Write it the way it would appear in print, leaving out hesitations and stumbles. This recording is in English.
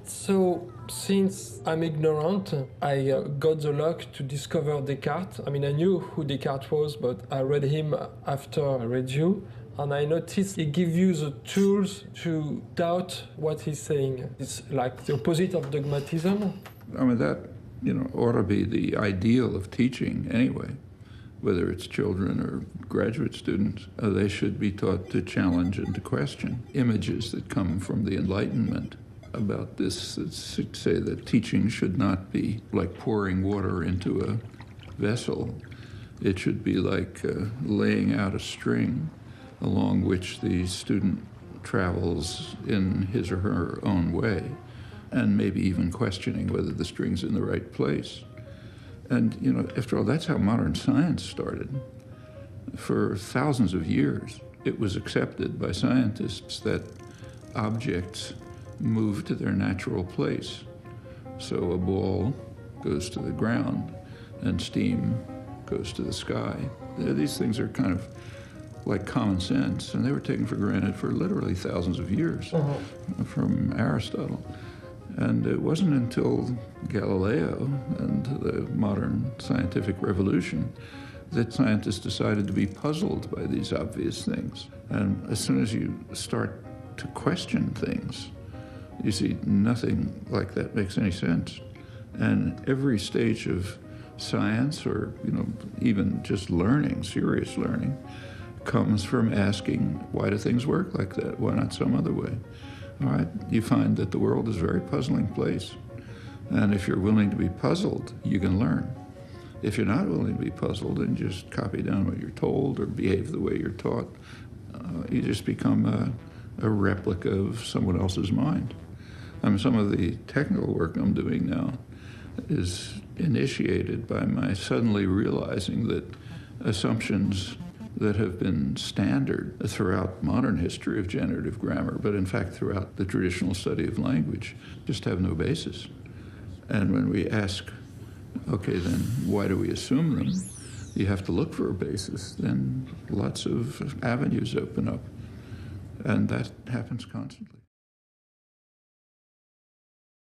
So, since I'm ignorant, I got the luck to discover Descartes. I mean, I knew who Descartes was, but I read him after I read you. And I noticed he gives you the tools to doubt what he's saying. It's like the opposite of dogmatism. I mean, that, ought to be the ideal of teaching anyway. Whether it's children or graduate students, they should be taught to challenge and to question images that come from the Enlightenment about this, that say that teaching should not be like pouring water into a vessel. It should be like laying out a string along which the student travels in his or her own way, and maybe even questioning whether the string's in the right place. And, after all, that's how modern science started. For thousands of years, it was accepted by scientists that objects move to their natural place. So a ball goes to the ground and steam goes to the sky. These things are kind of like common sense, and they were taken for granted for literally thousands of years from Aristotle. And it wasn't until Galileo and the modern scientific revolution that scientists decided to be puzzled by these obvious things. And as soon as you start to question things, you see nothing like that makes any sense. And every stage of science, or even just learning, serious learning, comes from asking, why do things work like that? Why not some other way? All right, you find that the world is a very puzzling place. And if you're willing to be puzzled, you can learn. If you're not willing to be puzzled and just copy down what you're told or behave the way you're taught, you just become a replica of someone else's mind. I mean, some of the technical work I'm doing now is initiated by my suddenly realizing that assumptions that have been standard throughout modern history of generative grammar, but in fact throughout the traditional study of language, just have no basis. And when we ask, okay, then why do we assume them? You have to look for a basis. Then lots of avenues open up. And that happens constantly.